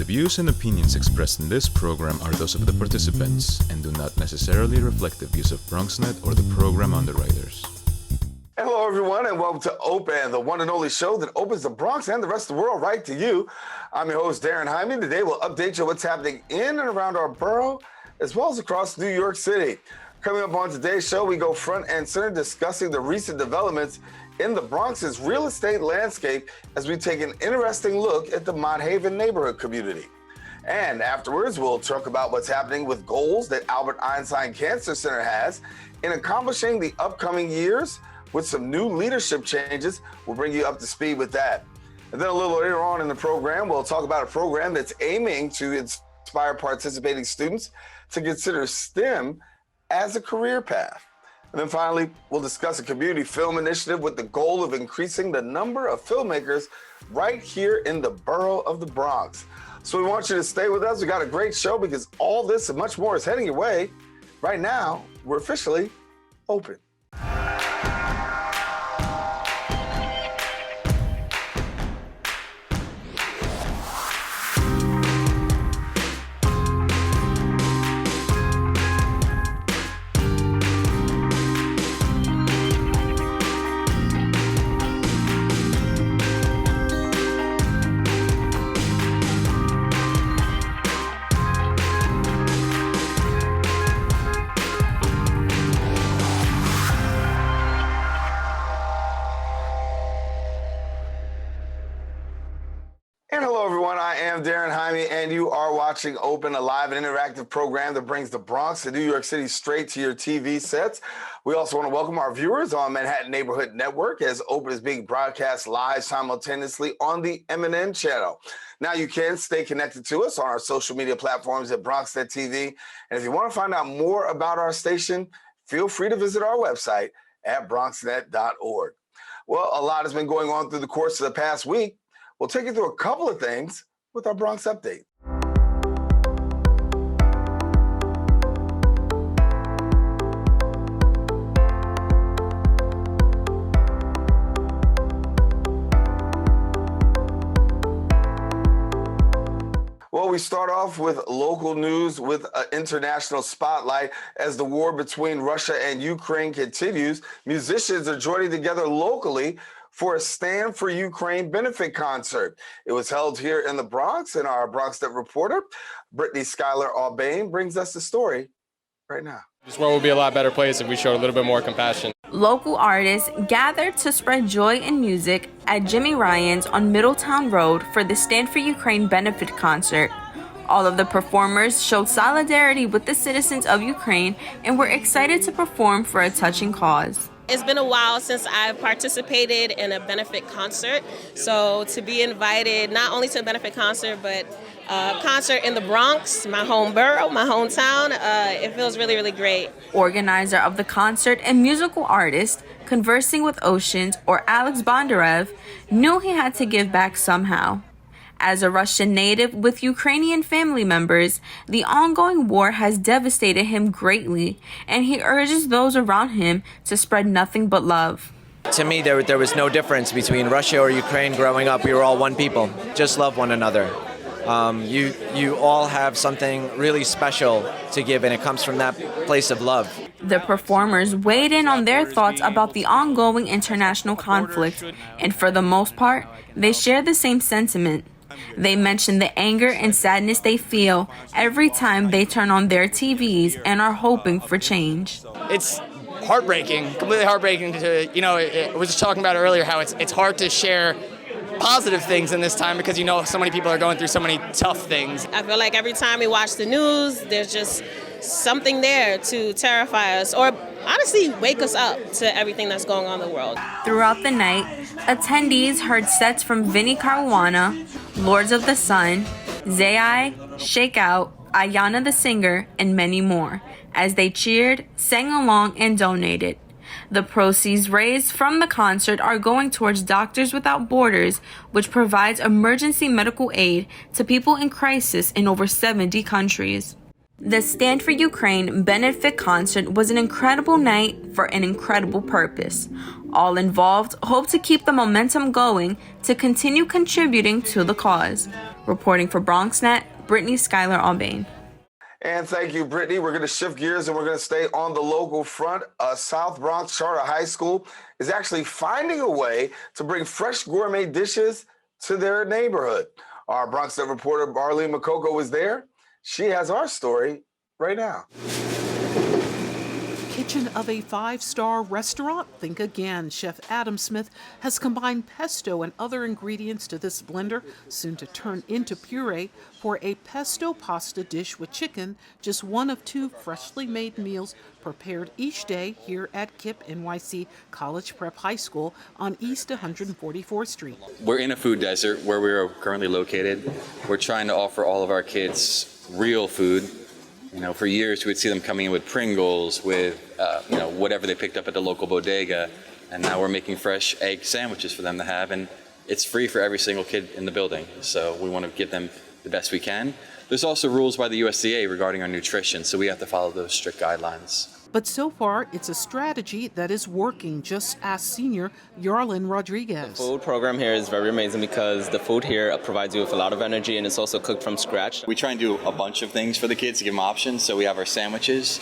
views and opinions expressed in this program are those of the participants and do not necessarily reflect the views of BronxNet or the program underwriters. Hello, everyone, and welcome to Open, the one and only show that opens the Bronx and the rest of the world right to you. I'm your host, Daren Jaime. Today, we'll update you on what's happening in and around our borough, as well as across New York City. Coming up on today's show, we go front and center discussing the recent developments in the Bronx's real estate landscape as we take an interesting look at the Mott Haven neighborhood community. And afterwards, we'll talk about what's happening with goals that Albert Einstein Cancer Center has in accomplishing the upcoming years with some new leadership changes. We'll bring you up to speed with that. And then a little later on in the program, we'll talk about a program that's aiming to inspire participating students to consider STEM as a career path. And then finally, we'll discuss a community film initiative with the goal of increasing the number of filmmakers right here in the borough of the Bronx. So we want you to stay with us. We got a great show because all this and much more is heading your way. Right now, we're officially open. Daren Jaime, and you are watching Open, a live and interactive program that brings the Bronx and New York City straight to your TV sets. We also want to welcome our viewers on Manhattan Neighborhood Network, as Open is being broadcast live simultaneously on the MNN channel. Now you can stay connected to us on our social media platforms at BronxNet TV. And if you want to find out more about our station, feel free to visit our website at bronxnet.org. Well, a lot has been going on through the course of the past week. We'll take you through a couple of things with our Bronx Update. Well, we start off with local news with an international spotlight. As the war between Russia and Ukraine continues, musicians are joining together locally for a Stand for Ukraine benefit concert. It was held here in the Bronx, and our BronxNet reporter, Brittany Schuyler Albane, brings us the story right now. This world would be a lot better place if we showed a little bit more compassion. Local artists gathered to spread joy in music at Jimmy Ryan's on Middletown Road for the Stand for Ukraine benefit concert. All of the performers showed solidarity with the citizens of Ukraine and were excited to perform for a touching cause. It's been a while since I've participated in a benefit concert, so to be invited not only to a benefit concert, but a concert in the Bronx, my home borough, my hometown, it feels really, really great. Organizer of the concert and musical artist, Conversing with Oceans, or Alex Bondarev, knew he had to give back somehow. As a Russian native with Ukrainian family members, the ongoing war has devastated him greatly, and he urges those around him to spread nothing but love. To me, there was no difference between Russia or Ukraine growing up. We were all one people. Just love one another. You all have something really special to give, and it comes from that place of love. The performers weighed in on their thoughts about the ongoing international conflict, and for the most part, they share the same sentiment. They mention the anger and sadness they feel every time they turn on their TVs and are hoping for change. It's heartbreaking, completely heartbreaking to, I was just talking about earlier how it's hard to share positive things in this time because, so many people are going through so many tough things. I feel like every time we watch the news, there's just something there to terrify us or honestly wake us up to everything that's going on in the world. Throughout the night, attendees heard sets from Vinnie Caruana, Lords of the Sun, Zai, Shakeout, Ayana the Singer, and many more, as they cheered, sang along, and donated. The proceeds raised from the concert are going towards Doctors Without Borders, which provides emergency medical aid to people in crisis in over 70 countries. The Stand for Ukraine benefit concert was an incredible night for an incredible purpose. All involved hope to keep the momentum going to continue contributing to the cause. Reporting for BronxNet, Brittany Skylar Albane. And thank you, Brittany. We're going to shift gears and we're going to stay on the local front. South Bronx Charter High School is actually finding a way to bring fresh gourmet dishes to their neighborhood. Our BronxNet reporter, Arlene Makoko, was there. She has our story right now. Kitchen of a five-star restaurant? Think again. Chef Adam Smith has combined pesto and other ingredients to this blender, soon to turn into puree, for a pesto pasta dish with chicken, just one of two freshly made meals prepared each day here at KIPP NYC College Prep High School on East 144th Street. We're in a food desert where we're currently located. We're trying to offer all of our kids real food. You know, for years we would see them coming in with Pringles, with whatever they picked up at the local bodega, and now we're making fresh egg sandwiches for them to have, and it's free for every single kid in the building. So we want to give them the best we can. There's also rules by the USDA regarding our nutrition, so we have to follow those strict guidelines. But so far, it's a strategy that is working, just as senior Yarlin Rodriguez. The food program here is very amazing because the food here provides you with a lot of energy and it's also cooked from scratch. We try and do a bunch of things for the kids to give them options. So we have our sandwiches,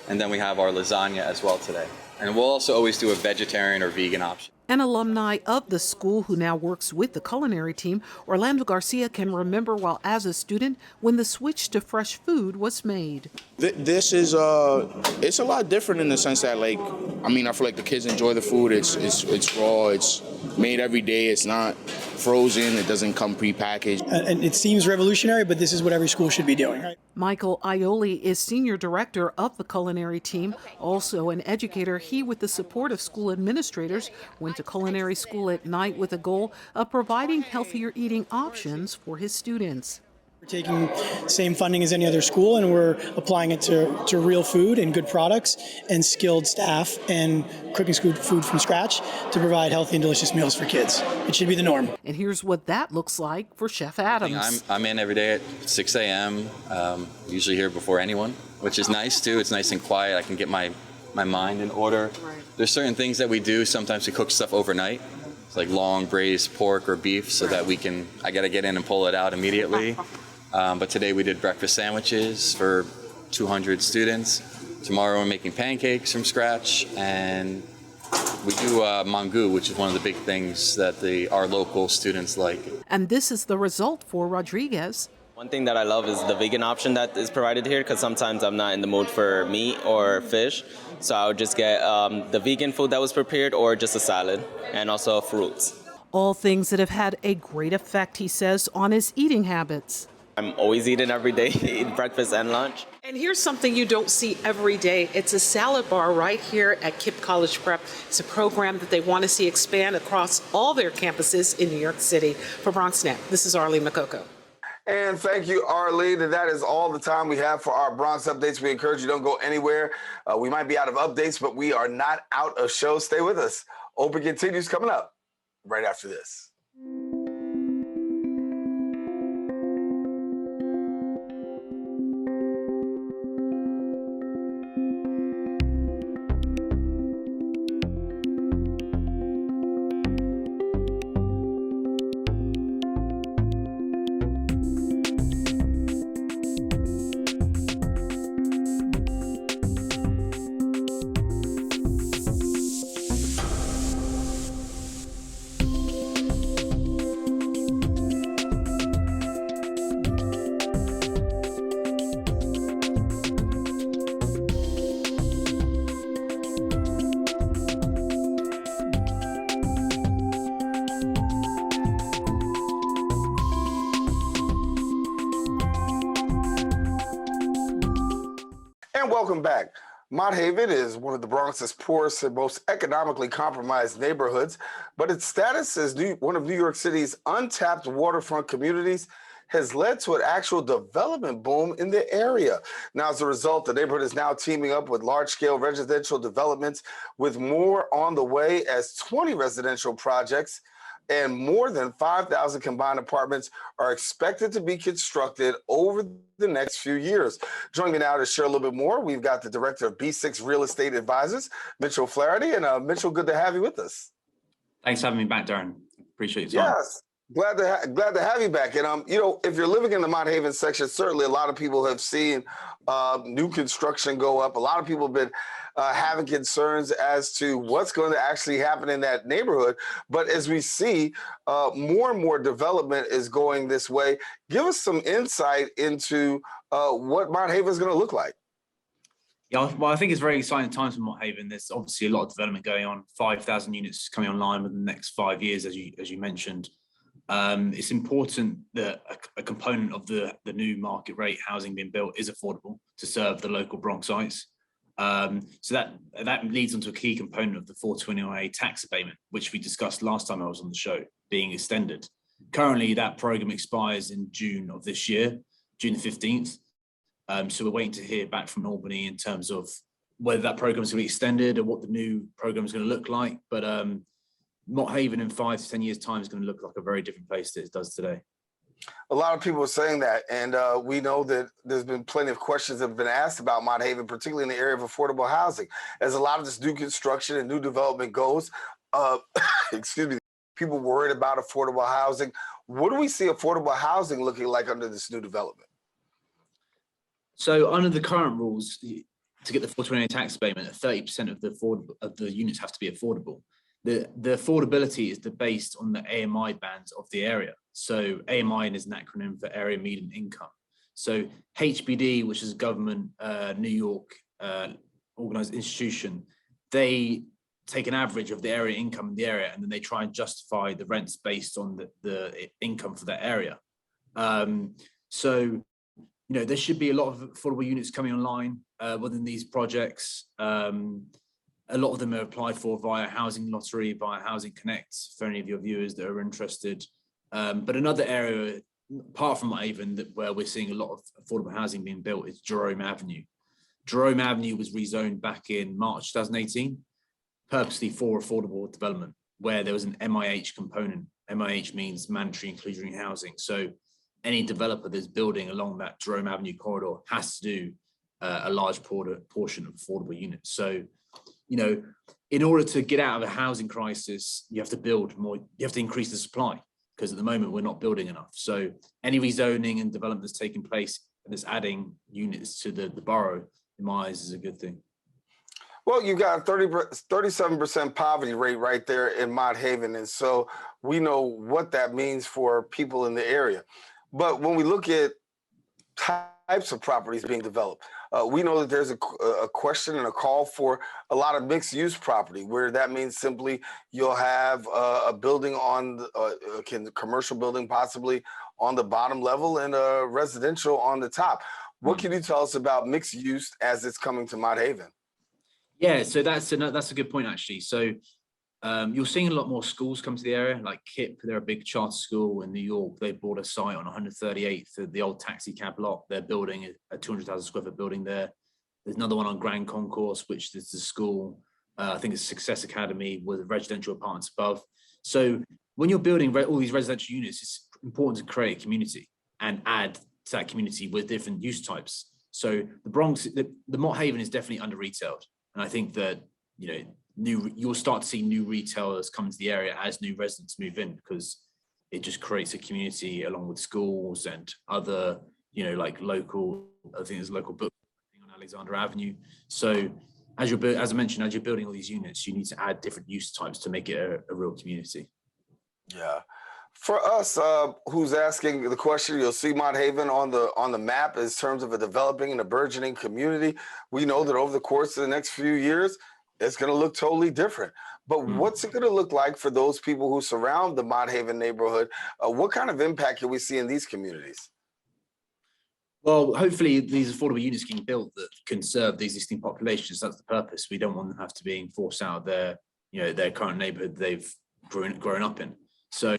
and then we have our lasagna as well today. And we'll also always do a vegetarian or vegan option. An alumni of the school who now works with the culinary team, Orlando Garcia, can remember while as a student when the switch to fresh food was made. This is it's a lot different in the sense that, I feel like the kids enjoy the food. It's raw. It's made every day. It's not frozen. It doesn't come prepackaged. And it seems revolutionary, but this is what every school should be doing, right? Michael Aioli is senior director of the culinary team, also an educator. He, with the support of school administrators, went to culinary school at night with a goal of providing healthier eating options for his students. We're taking the same funding as any other school, and we're applying it to real food and good products and skilled staff and cooking food from scratch to provide healthy and delicious meals for kids. It should be the norm. And here's what that looks like for Chef Adams. I'm in every day at 6 a.m., usually here before anyone, which is nice too. It's nice and quiet. I can get my mind in order. Right. There's certain things that we do. Sometimes we cook stuff overnight. It's like long braised pork or beef so that I got to get in and pull it out immediately. But today we did breakfast sandwiches for 200 students. Tomorrow we're making pancakes from scratch, and we do mangu, which is one of the big things that our local students like. And this is the result for Rodriguez. One thing that I love is the vegan option that is provided here, because sometimes I'm not in the mood for meat or fish. So I would just get the vegan food that was prepared or just a salad and also fruits. All things that have had a great effect, he says, on his eating habits. I'm always eating every day, eat breakfast and lunch. And here's something you don't see every day. It's a salad bar right here at KIPP College Prep. It's a program that they want to see expand across all their campuses in New York City. For BronxNet, this is Arlene Makoko. And thank you, Arlene. And that is all the time we have for our Bronx updates. We encourage you don't go anywhere. We might be out of updates, but we are not out of shows. Stay with us. Open continues coming up right after this. And welcome back. Mott Haven is one of the Bronx's poorest and most economically compromised neighborhoods, but its status as one of New York City's untapped waterfront communities has led to an actual development boom in the area. Now, as a result, the neighborhood is now teaming up with large-scale residential developments, with more on the way as 20 residential projects and more than 5,000 combined apartments are expected to be constructed over the next few years. Joining me now to share a little bit more, we've got the director of B6 Real Estate Advisors, Mitchel Flaherty. And Mitchel, good to have you with us. Thanks for having me back, Daren. Appreciate your time. Yes. Glad to have you back. And if you're living in the Mott Haven section, certainly a lot of people have seen new construction go up. A lot of people have been having concerns as to what's going to actually happen in that neighborhood. But as we see, more and more development is going this way. Give us some insight into what Mott Haven is going to look like. Yeah, well, I think it's very exciting times for Mott Haven. There's obviously a lot of development going on. 5,000 units coming online within the next 5 years, as you mentioned. It's important that a component of the new market rate housing being built is affordable to serve the local Bronxites. So that leads onto a key component of the 421A tax abatement, which we discussed last time I was on the show, being extended. Currently, that program expires in June of this year, June the 15th. So we're waiting to hear back from Albany in terms of whether that program is going to be extended or what the new program is going to look like. But Mott Haven in 5 to 10 years' time is going to look like a very different place than it does today. A lot of people are saying that, and we know that there's been plenty of questions that have been asked about Mott Haven, particularly in the area of affordable housing. As a lot of this new construction and new development goes, excuse me, people worried about affordable housing. What do we see affordable housing looking like under this new development? So under the current rules, to get the 421A tax abatement, 30% of the units have to be affordable. The affordability is based on the AMI bands of the area. So AMI is an acronym for Area Median Income. So HBD, which is a government New York organized institution, they take an average of the area income in the area, and then they try and justify the rents based on the income for that area. So there should be a lot of affordable units coming online within these projects. A lot of them are applied for via Housing Lottery, via Housing Connect, for any of your viewers that are interested. But another area, apart from Mott Haven, where we're seeing a lot of affordable housing being built is Jerome Avenue. Jerome Avenue was rezoned back in March 2018, purposely for affordable development, where there was an MIH component. MIH means mandatory inclusionary housing. So any developer that's building along that Jerome Avenue corridor has to do a large portion of affordable units. So in order to get out of a housing crisis, you have to build more, you have to increase the supply, because at the moment we're not building enough. So any rezoning and development that's taking place that's adding units to the borough, in my eyes, is a good thing. Well, you got a 37% poverty rate right there in Mott Haven. And so we know what that means for people in the area. But when we look at types of properties being developed, we know that there's a question and a call for a lot of mixed use property, where that means simply you'll have a building on a commercial building possibly on the bottom level and a residential on the top. What can you tell us about mixed use as it's coming to Mott Haven? Yeah, so that's a good point, actually. So you're seeing a lot more schools come to the area, like KIPP. They're a big charter school in New York. They bought a site on 138th, the old taxi cab lot. They're building a 200,000 square foot building there. There's another one on Grand Concourse, which is the school. I think it's Success Academy with residential apartments above. So when you're building all these residential units, it's important to create a community and add to that community with different use types. So the Bronx, the Mott Haven is definitely under-retailed. And I think that, you'll start to see new retailers come into the area as new residents move in, because it just creates a community along with schools and other, like local, I think there's local book on Alexander Avenue. So as I mentioned, as you're building all these units, you need to add different use types to make it a real community. Yeah. For us, who's asking the question, you'll see Mott Haven on the map in terms of a developing and a burgeoning community. We know that over the course of the next few years, it's going to look totally different. But what's it going to look like for those people who surround the Mott Haven neighborhood? What kind of impact can we see in these communities? Well, hopefully these affordable units can be built that can serve the existing populations. That's the purpose. We don't want them to have to be forced out of their current neighborhood they've grown up in. So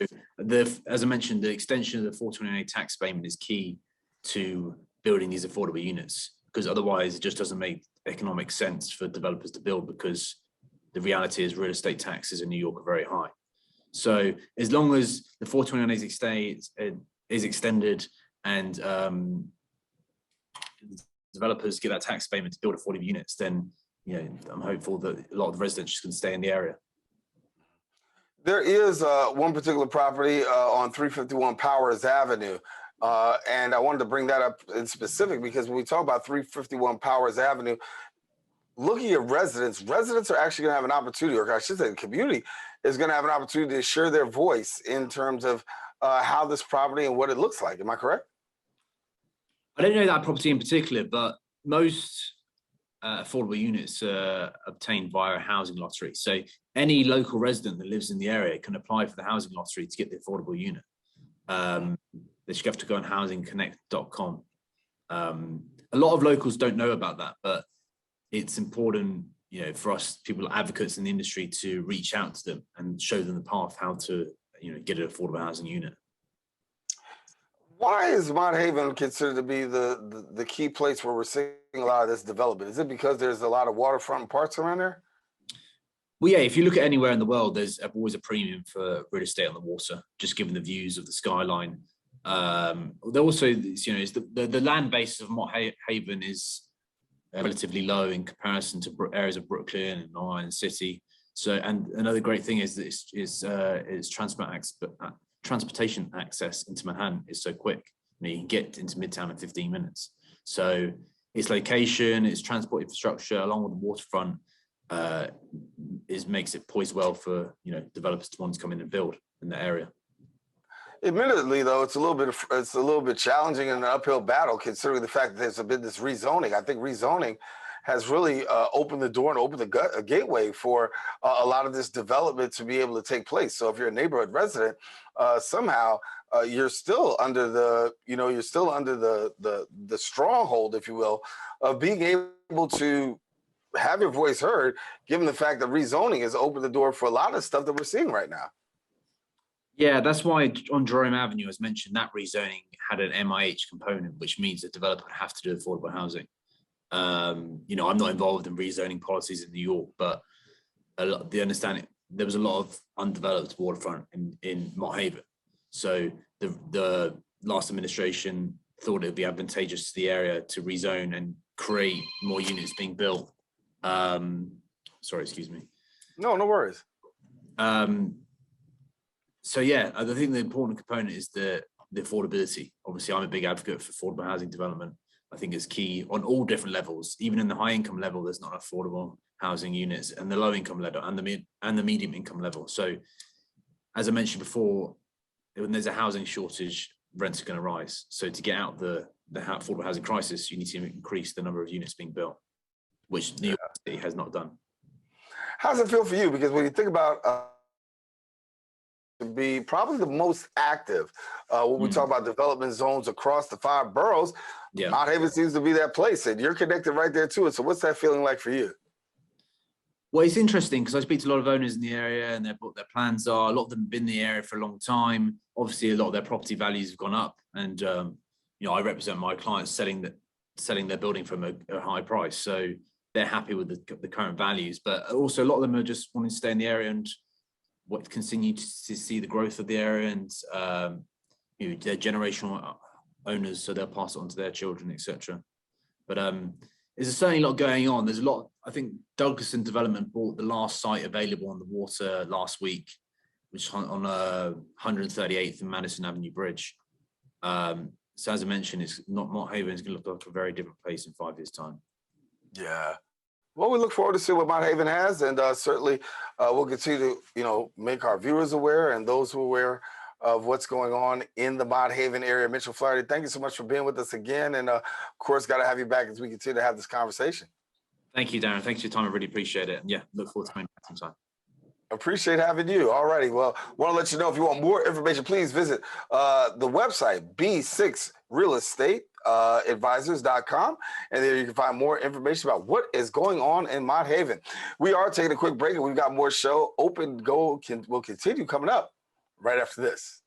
as I mentioned, the extension of the 421A tax payment is key to building these affordable units, because otherwise it just doesn't make economic sense for developers to build, because the reality is real estate taxes in New York are very high. So as long as the 429 is extended and developers get that tax payment to build affordable units, then I'm hopeful that a lot of the residents can stay in the area. There is one particular property on 351 Powers Avenue, and I wanted to bring that up in specific because when we talk about 351 Powers Avenue, looking at residents are actually going to have an opportunity, or I should say the community is going to have an opportunity to share their voice in terms of how this property and what it looks like. Am I correct? I don't know that property in particular, but most affordable units are obtained via a housing lottery. So any local resident that lives in the area can apply for the housing lottery to get the affordable unit. They should have to go on housingconnect.com. A lot of locals don't know about that, but it's important, for us, people advocates in the industry, to reach out to them and show them the path how to, get an affordable housing unit. Why is Mott Haven considered to be the key place where we're seeing a lot of this development? Is it because there's a lot of waterfront parks around there? Well, yeah, if you look at anywhere in the world, there's always a premium for real estate on the water, just given the views of the skyline. There also, the land base of Mott Haven is relatively low in comparison to areas of Brooklyn and Long Island City. So, and another great thing is that it's transportation access into Manhattan is so quick. You can get into Midtown in 15 minutes. So its location, its transport infrastructure, along with the waterfront, makes it poised well for developers to want to come in and build in the area. Admittedly, though, it's a little bit challenging and an uphill battle, considering the fact that there's been this rezoning. I think rezoning has really opened the door and opened a gateway for a lot of this development to be able to take place. So if you're a neighborhood resident, somehow you're still under the stronghold, if you will, of being able to have your voice heard, given the fact that rezoning has opened the door for a lot of stuff that we're seeing right now. Yeah, that's why on Jerome Avenue, as mentioned, that rezoning had an MIH component, which means the developer would have to do affordable housing. I'm not involved in rezoning policies in New York, but the understanding, there was a lot of undeveloped waterfront in Mott Haven. So the last administration thought it would be advantageous to the area to rezone and create more units being built. Sorry, excuse me. No worries. So yeah, I think the important component is the affordability. Obviously, I'm a big advocate for affordable housing development. I think it's key on all different levels. Even in the high income level, there's not affordable housing units, and the low income level and the medium income level. So, as I mentioned before, when there's a housing shortage, rents are going to rise. So to get out the affordable housing crisis, you need to increase the number of units being built, which New York City has not done. How does it feel for you? Because when you think about be probably the most active when we talk about development zones across the 5 boroughs, Mott Haven seems to be that place, and you're connected right there to it. So what's that feeling like for you? Well, it's interesting because I speak to a lot of owners in the area, and what their plans are. A lot of them have been in the area for a long time. Obviously, a lot of their property values have gone up, and I represent my clients selling their building from a high price, so they're happy with the current values. But also, a lot of them are just wanting to stay in the area and continue to see the growth of the area, and they're generational owners, so they'll pass it on to their children, etc. But there's certainly a lot going on. There's a lot. I think Douglason Development bought the last site available on the water last week, which is on 138th and Madison Avenue Bridge. So as I mentioned, Mott Haven is going to look like a very different place in 5 years' time. Yeah. Well, we look forward to see what Mott Haven has, and certainly we'll continue to, make our viewers aware and those who are aware of what's going on in the Mott Haven area. Mitchel, Flaherty, thank you so much for being with us again, and of course, got to have you back as we continue to have this conversation. Thank you, Daren. Thanks for your time. I really appreciate it. And yeah, look forward to coming back sometime. Appreciate having you. All righty. Well, want to let you know, if you want more information, please visit the website, B6RealEstateAdvisors.com. And there you can find more information about what is going on in Mott Haven. We are taking a quick break, and we've got more show. Open Go will continue coming up right after this.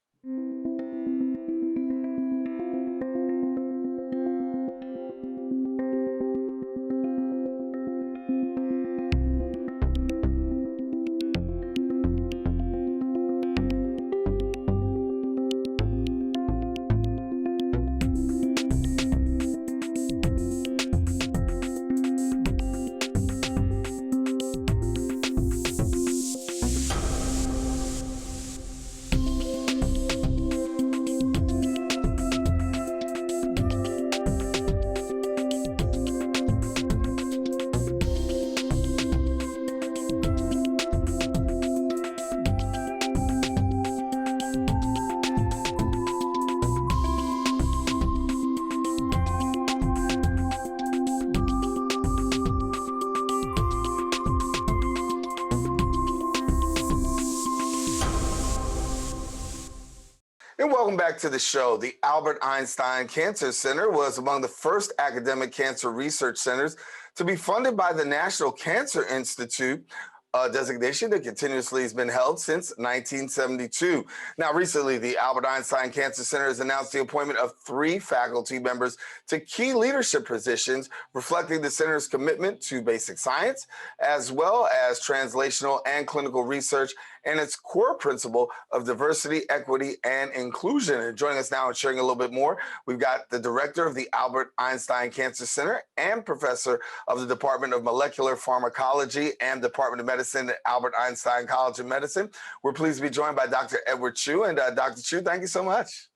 And welcome back to the show. The Albert Einstein Cancer Center was among the first academic cancer research centers to be funded by the National Cancer Institute, a designation that continuously has been held since 1972. Now, recently, the Albert Einstein Cancer Center has announced the appointment of 3 faculty members to key leadership positions, reflecting the center's commitment to basic science, as well as translational and clinical research, and its core principle of diversity, equity, and inclusion. And joining us now and sharing a little bit more, we've got the director of the Albert Einstein Cancer Center and professor of the Department of Molecular Pharmacology and Department of Medicine at Albert Einstein College of Medicine. We're pleased to be joined by Dr. Edward Chu. And Dr. Chu, thank you so much.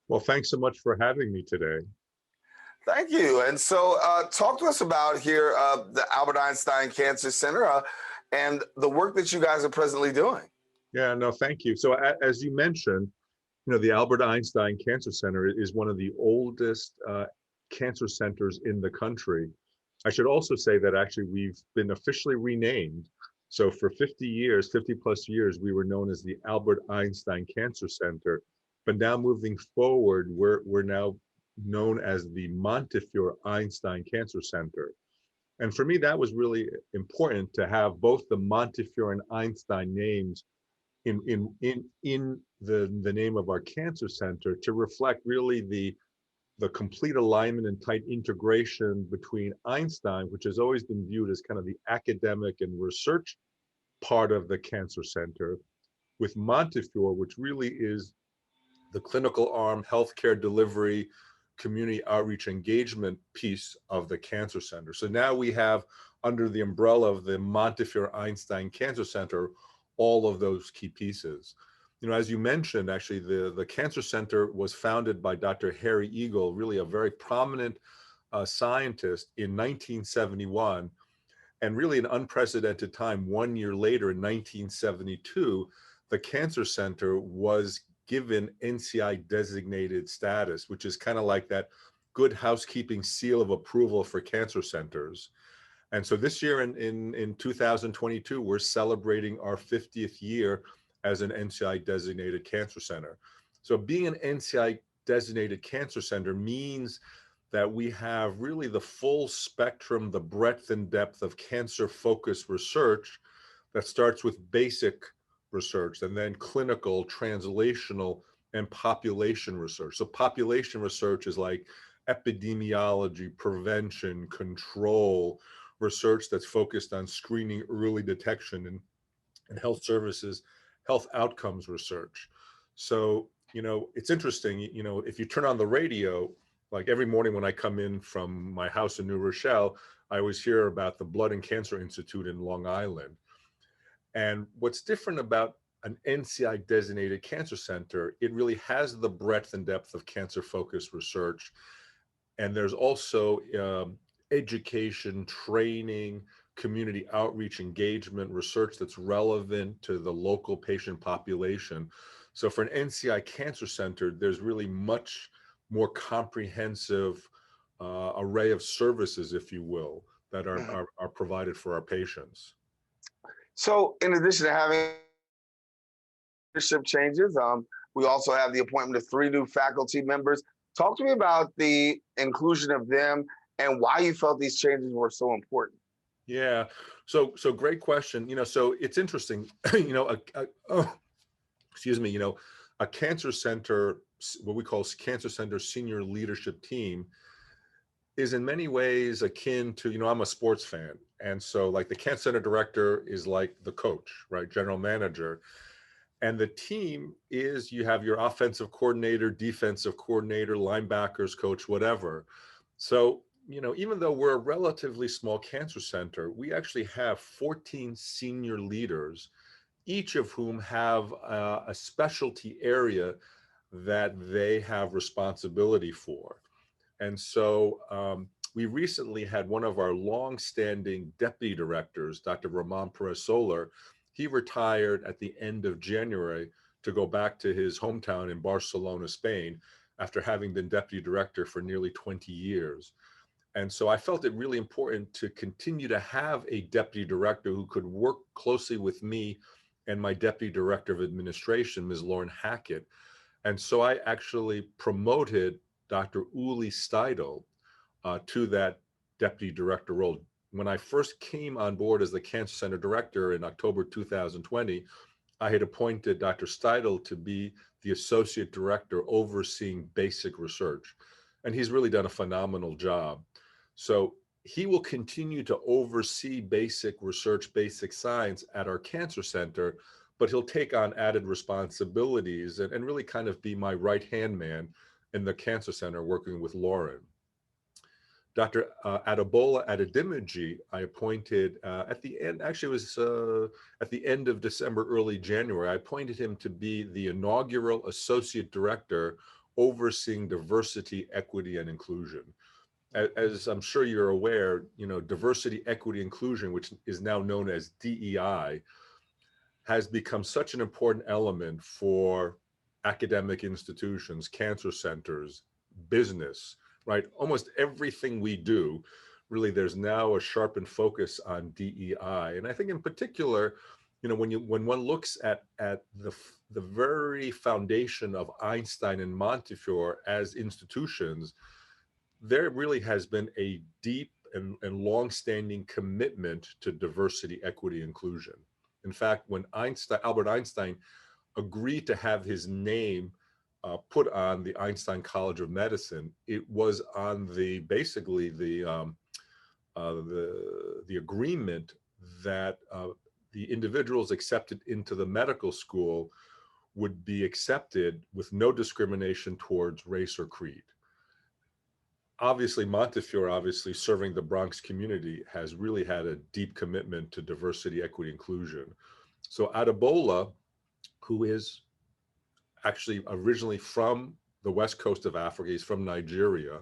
Well, thanks so much for having me today. Thank you. And so talk to us about here the Albert Einstein Cancer Center and the work that you guys are presently doing. Yeah, no, thank you. So as you mentioned, the Albert Einstein Cancer Center is one of the oldest cancer centers in the country. I should also say that actually we've been officially renamed. So for 50 years, 50 plus years, we were known as the Albert Einstein Cancer Center. But now moving forward, we're now known as the Montefiore Einstein Cancer Center. And for me, that was really important to have both the Montefiore and Einstein names in the name of our cancer center to reflect really the complete alignment and tight integration between Einstein, which has always been viewed as kind of the academic and research part of the cancer center, with Montefiore, which really is the clinical arm, healthcare delivery, community outreach engagement piece of the cancer center. So now we have, under the umbrella of the Montefiore Einstein Cancer Center, all of those key pieces. As you mentioned, actually, the cancer center was founded by Dr. Harry Eagle, really a very prominent scientist, in 1971, and really an unprecedented time. 1 year later, in 1972, the cancer center was given NCI designated status, which is kind of like that good housekeeping seal of approval for cancer centers. And so this year in 2022, we're celebrating our 50th year as an NCI designated cancer center. So being an NCI designated cancer center means that we have really the full spectrum, the breadth and depth of cancer focused research that starts with basic research and then clinical, translational, and population research. So population research is like epidemiology, prevention, control, research that's focused on screening, early detection, and health services, health outcomes research. So, it's interesting, if you turn on the radio, like every morning when I come in from my house in New Rochelle, I always hear about the Blood and Cancer Institute in Long Island. And what's different about an NCI designated cancer center, it really has the breadth and depth of cancer focused research. And there's also education, training, community outreach, engagement, research that's relevant to the local patient population. So for an NCI cancer center, there's really much more comprehensive array of services, if you will, that are provided for our patients. So in addition to having leadership changes, we also have the appointment of 3 new faculty members. Talk to me about the inclusion of them and why you felt these changes were so important. Yeah, so great question. So it's interesting, a cancer center, what we call cancer center senior leadership team, is in many ways akin to, I'm a sports fan. And so like the cancer center director is like the coach, right? General manager. And the team is, you have your offensive coordinator, defensive coordinator, linebackers coach, whatever. So, even though we're a relatively small cancer center, we actually have 14 senior leaders, each of whom have a specialty area that they have responsibility for. And so we recently had one of our longstanding deputy directors, Dr. Ramon Perez Solar. He retired at the end of January to go back to his hometown in Barcelona, Spain, after having been deputy director for nearly 20 years. And so I felt it really important to continue to have a deputy director who could work closely with me and my deputy director of administration, Ms. Lauren Hackett, And so I actually promoted Dr. Uli Steidl to that deputy director role. When I first came on board as the Cancer Center director in October 2020, I had appointed Dr. Steidl to be the associate director overseeing basic research. And he's really done a phenomenal job. So he will continue to oversee basic research, basic science at our cancer center, but he'll take on added responsibilities and really kind of be my right-hand man in the cancer center working with Lauren. Dr. Adebola Adedimoji, I appointed at the end, actually it was at the end of December, early January, I appointed him to be the inaugural associate director overseeing diversity, equity, and inclusion. As I'm sure you're aware, diversity, equity, inclusion, which is now known as DEI, has become such an important element for academic institutions, cancer centers, business, right? Almost everything we do, really, there's now a sharpened focus on DEI. And I think in particular, when one looks at the very foundation of Einstein and Montefiore as institutions, there really has been a deep and long-standing commitment to diversity, equity, inclusion. In fact, when Albert Einstein agreed to have his name put on the Einstein College of Medicine, it was on the agreement that the individuals accepted into the medical school would be accepted with no discrimination towards race or creed. Obviously, Montefiore, serving the Bronx community, has really had a deep commitment to diversity, equity, inclusion. So Adebola, who is actually originally from the west coast of Africa, he's from Nigeria,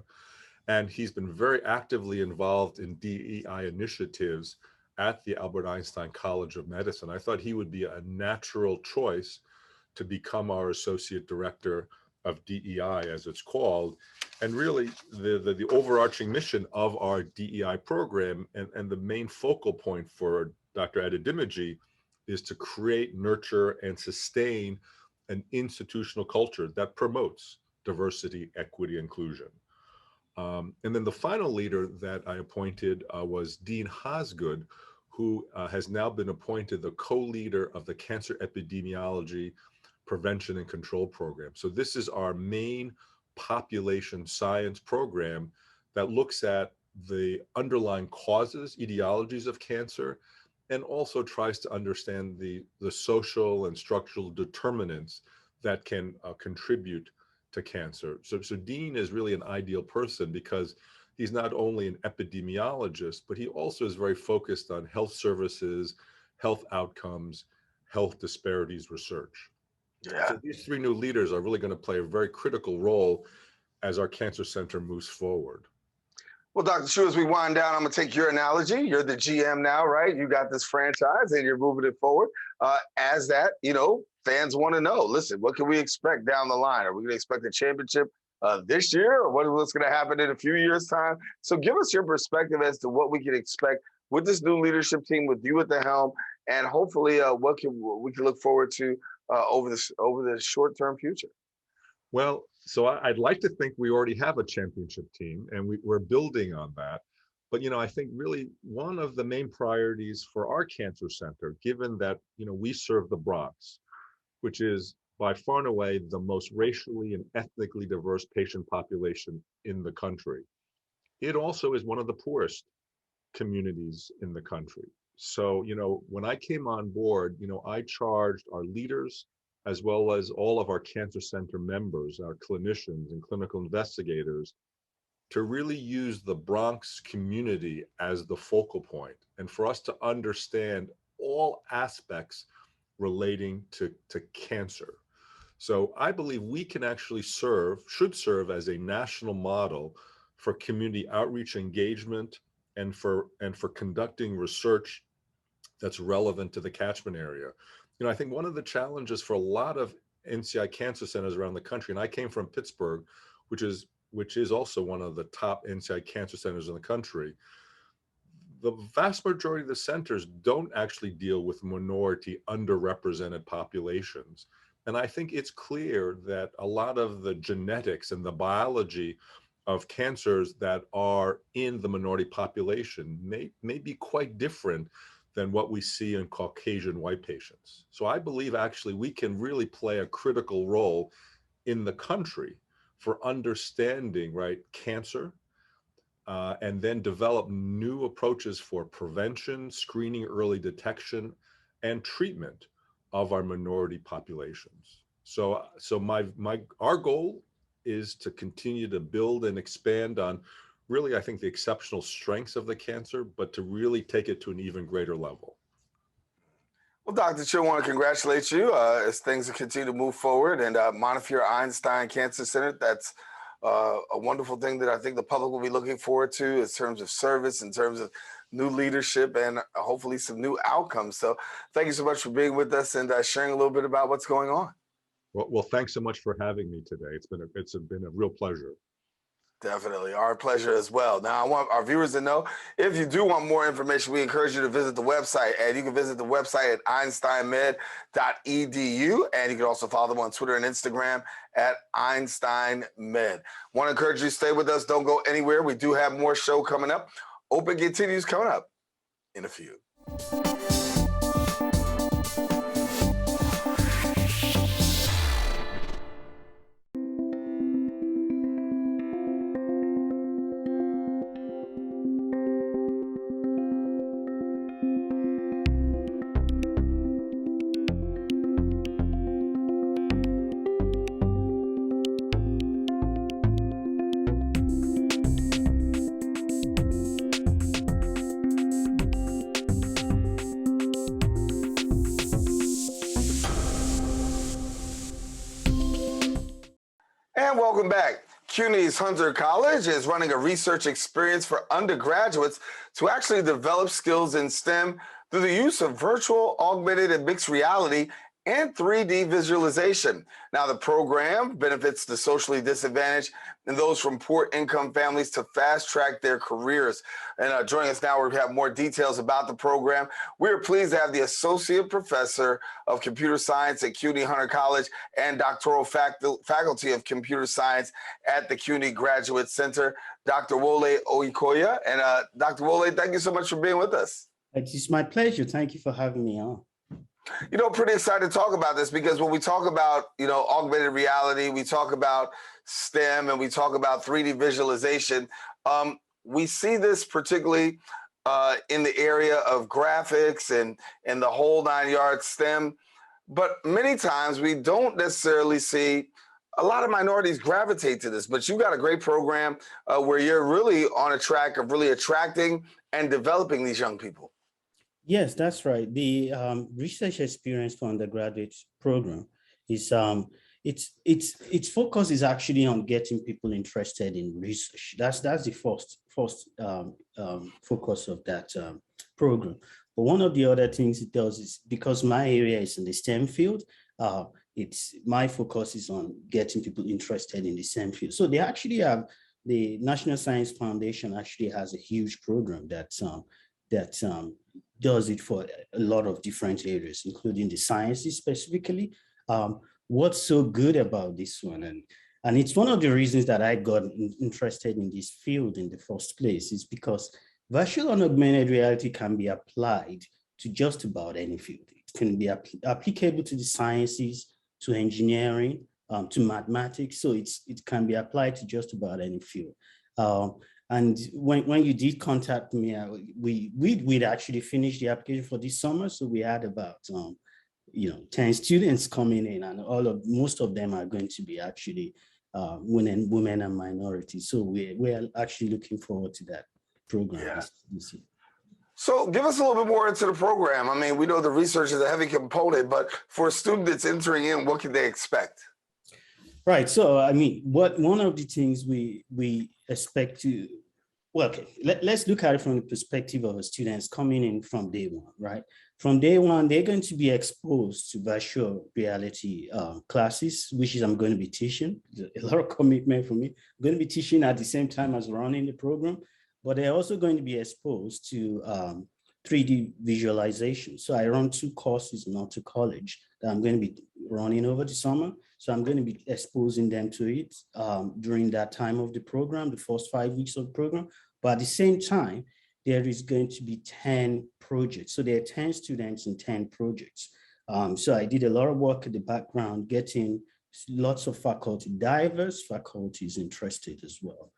and he's been very actively involved in DEI initiatives at the Albert Einstein College of Medicine. I thought he would be a natural choice to become our associate director of DEI, as it's called. And really the overarching mission of our DEI program and the main focal point for Dr. Adedimoji is to create, nurture, and sustain an institutional culture that promotes diversity, equity, inclusion. And then the final leader that I appointed was Dean Hosgood, who has now been appointed the co-leader of the Cancer Epidemiology Prevention and Control Program. So this is our main population science program that looks at the underlying causes, etiologies of cancer, and also tries to understand the social and structural determinants that can contribute to cancer. So Dean is really an ideal person because he's not only an epidemiologist, but he also is very focused on health services, health outcomes, health disparities research. Yeah. So these three new leaders are really going to play a very critical role as our cancer center moves forward. Well, Dr. Chu, as we wind down, I'm going to take your analogy. You're the GM now, right? You got this franchise and you're moving it forward. As that, fans want to know, listen, what can we expect down the line? Are we going to expect a championship this year, or what's going to happen in a few years' time? So give us your perspective as to what we can expect with this new leadership team, with you at the helm, and hopefully what we can look forward to over the short-term future. Well, so I'd like to think we already have a championship team, and we're building on that. But, I think really one of the main priorities for our cancer center, given that, we serve the Bronx, which is by far and away the most racially and ethnically diverse patient population in the country. It also is one of the poorest communities in the country. So, when I came on board, I charged our leaders, as well as all of our cancer center members, our clinicians and clinical investigators, to really use the Bronx community as the focal point, and for us to understand all aspects relating to cancer. So I believe we can actually should serve as a national model for community outreach engagement and for conducting research that's relevant to the catchment area. I think one of the challenges for a lot of NCI cancer centers around the country, and I came from Pittsburgh, which is also one of the top NCI cancer centers in the country, the vast majority of the centers don't actually deal with minority, underrepresented populations. And I think it's clear that a lot of the genetics and the biology of cancers that are in the minority population may be quite different than what we see in Caucasian white patients. So I believe actually we can really play a critical role in the country for understanding, right, cancer, and then develop new approaches for prevention, screening, early detection, and treatment of our minority populations. So our goal is to continue to build and expand on really, I think, the exceptional strengths of the cancer, but to really take it to an even greater level. Well, Dr. Chiu, I want to congratulate you as things continue to move forward, and Montefiore Einstein Cancer Center. That's a wonderful thing that I think the public will be looking forward to in terms of service, in terms of new leadership, and hopefully some new outcomes. So thank you so much for being with us and sharing a little bit about what's going on. Well, thanks so much for having me today. It's been a real pleasure. Definitely. Our pleasure as well. Now, I want our viewers to know, if you do want more information, we encourage you to visit the website. And you can visit the website at einsteinmed.edu. And you can also follow them on Twitter and Instagram at EinsteinMed. Want to encourage you to stay with us. Don't go anywhere. We do have more show coming up. Open continues coming up in a few. And welcome back. CUNY's Hunter College is running a research experience for undergraduates to actually develop skills in STEM through the use of virtual, augmented, and mixed reality and 3D visualization. Now, the program benefits the socially disadvantaged and those from poor income families to fast track their careers. And joining us now, we have more details about the program. We're pleased to have the Associate Professor of Computer Science at CUNY Hunter College and Doctoral Faculty of Computer Science at the CUNY Graduate Center, Dr. Wole Oyekoya. And Dr. Wole, thank you so much for being with us. It's my pleasure. Thank you for having me on. You know, pretty excited to talk about this because when we talk about, augmented reality, we talk about STEM and we talk about 3D visualization, we see this particularly in the area of graphics and the whole 9 yards STEM. But many times we don't necessarily see a lot of minorities gravitate to this. But you've got a great program where you're really on a track of really attracting and developing these young people. Yes, that's right. The research experience for undergraduate program is its focus is actually on getting people interested in research. That's the first focus of that program. But one of the other things it does is, because my area is in the STEM field, my focus is on getting people interested in the STEM field. So they actually have, the National Science Foundation actually has a huge program that does it for a lot of different areas, including the sciences specifically. What's so good about this one, and it's one of the reasons that I got interested in this field in the first place, is because virtual and augmented reality can be applied to just about any field. It can be applicable to the sciences, to engineering, to mathematics. So it can be applied to just about any field. And when you did contact me, we'd actually finished the application for this summer. So we had about 10 students coming in, and most of them are going to be actually women and minorities. So we're actually looking forward to that program this year. So give us a little bit more into the program. I mean, we know the research is a heavy component, but for a student that's entering in, what can they expect? Right. So, I mean, one of the things we expect to, let's look at it from the perspective of the students coming in from day one, right? From day one, they're going to be exposed to virtual reality classes, which is I'm going to be teaching. A lot of commitment for me. I'm going to be teaching at the same time as running the program, but they're also going to be exposed to 3D visualization. So I run 2 courses in Hunter College. that I'm going to be running over the summer. So I'm going to be exposing them to it during that time of the program, the first 5 weeks of the program. But at the same time, there is going to be 10 projects. So there are 10 students and 10 projects. So I did a lot of work in the background, getting lots of faculty, diverse faculties interested as well,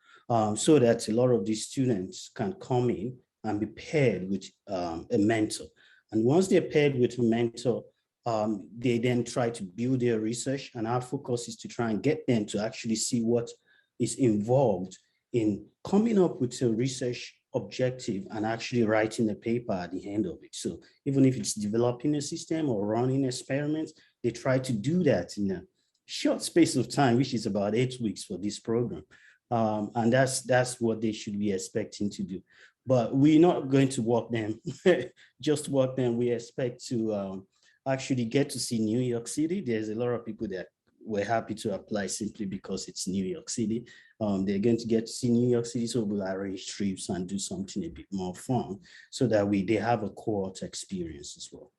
so that a lot of these students can come in and be paired with a mentor. And once they're paired with a mentor, they then try to build their research, and our focus is to try and get them to actually see what is involved in coming up with a research objective and actually writing a paper at the end of it. So even if it's developing a system or running experiments, they try to do that in a short space of time, which is about 8 weeks for this program. And that's what they should be expecting to do. But we're not going to walk them, just walk them. We expect to actually get to see New York City. There's a lot of people that were happy to apply simply because it's New York City. They're going to get to see New York City, so we'll arrange trips and do something a bit more fun so that they have a cohort experience as well.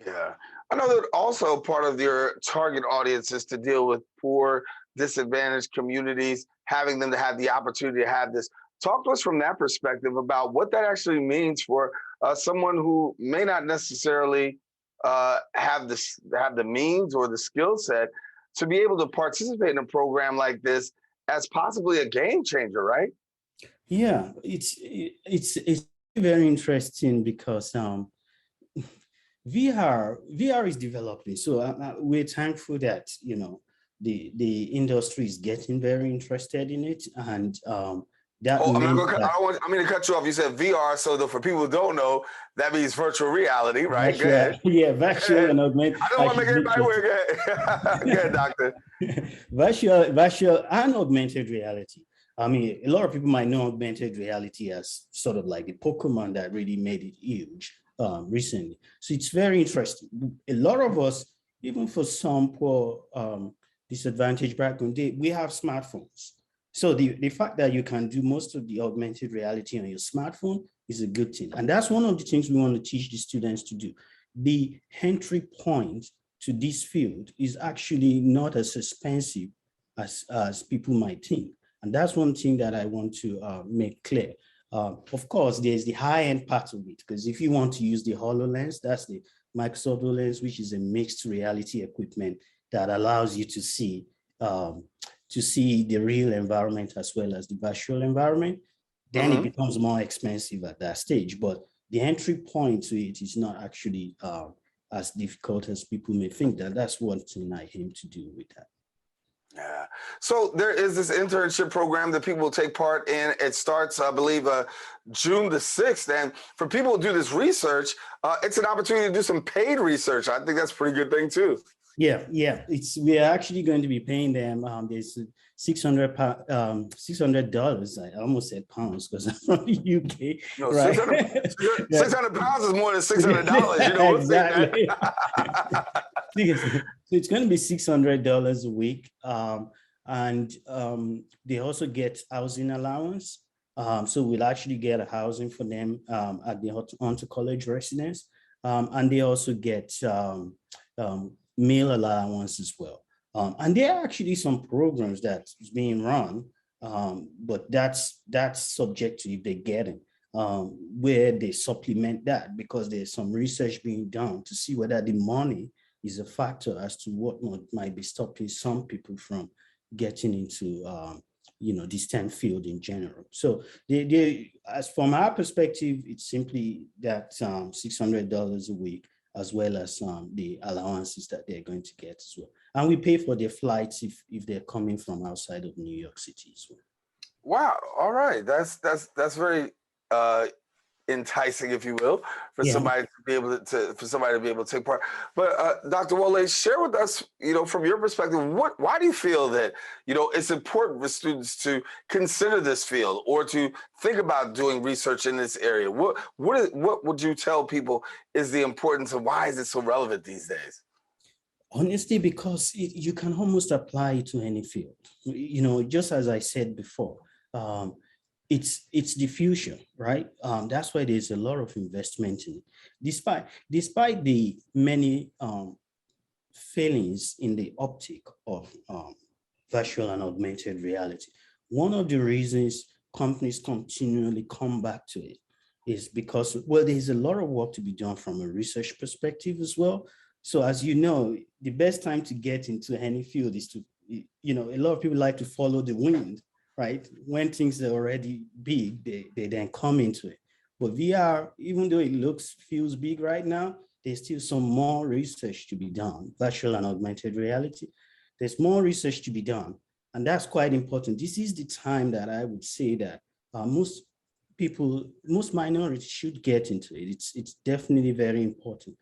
Yeah, I know that also part of your target audience is to deal with poor, disadvantaged communities, having them to have the opportunity to have this. Talk to us from that perspective about what that actually means for someone who may not necessarily have the means or the skill set to be able to participate in a program like this as possibly a game changer, right? Yeah, it's very interesting because VR is developing. So we're thankful that the industry is getting very interested in it, and that. Oh, I'm going to cut you off. You said VR, so for people who don't know, that means virtual reality, right? Virtual, go ahead. Yeah, virtual and augmented. I don't want to make everybody weird. Go ahead. Go ahead, doctor. Virtual and augmented reality. I mean, a lot of people might know augmented reality as sort of like the Pokemon that really made it huge recently. So it's very interesting. A lot of us, even for some poor disadvantaged background, we have smartphones. So the fact that you can do most of the augmented reality on your smartphone is a good thing. And that's one of the things we want to teach the students to do. The entry point to this field is actually not as expensive as people might think. And that's one thing that I want to make clear. Of course, there's the high-end part of it, because if you want to use the HoloLens, that's the Microsoft HoloLens, which is a mixed reality equipment that allows you to see the real environment as well as the virtual environment. Then it becomes more expensive at that stage. But the entry point to it is not actually as difficult as people may think. That's one thing I aim to do with that. Yeah. So there is this internship program that people will take part in. It starts, I believe, June the 6th. And for people who do this research, it's an opportunity to do some paid research. I think that's a pretty good thing, too. Yeah. We're actually going to be paying them. There's $600. I almost said pounds because I'm from the UK. No, right? 600 pounds is more than $600. You know exactly. So it's going to be $600 a week, and they also get housing allowance. So we'll actually get a housing for them at the onto college residence, and they also get meal allowance as well. And there are actually some programs that's being run, but that's subject to if they get it, where they supplement that, because there's some research being done to see whether the money is a factor as to what might be stopping some people from getting into the STEM field in general. So as from our perspective, it's simply that $600 a week, as well as the allowances that they're going to get as well. And we pay for their flights if they're coming from outside of New York City as well. Wow. All right. That's very enticing, if you will, for somebody to be able to take part. But Dr. Wole, share with us, from your perspective, why do you feel that it's important for students to consider this field or to think about doing research in this area? What would you tell people is the importance, and why is it so relevant these days? Honestly, because you can almost apply it to any field. Just as I said before, it's the future, right? That's why there's a lot of investment in it. Despite the many failings in the optic of virtual and augmented reality. One of the reasons companies continually come back to it is because, well, there's a lot of work to be done from a research perspective as well. So as you know, the best time to get into any field is to, a lot of people like to follow the wind, right? When things are already big, they then come into it. But VR, even though it feels big right now, there's still some more research to be done, virtual and augmented reality. There's more research to be done, and that's quite important. This is the time that I would say that most minorities should get into it. It's definitely very important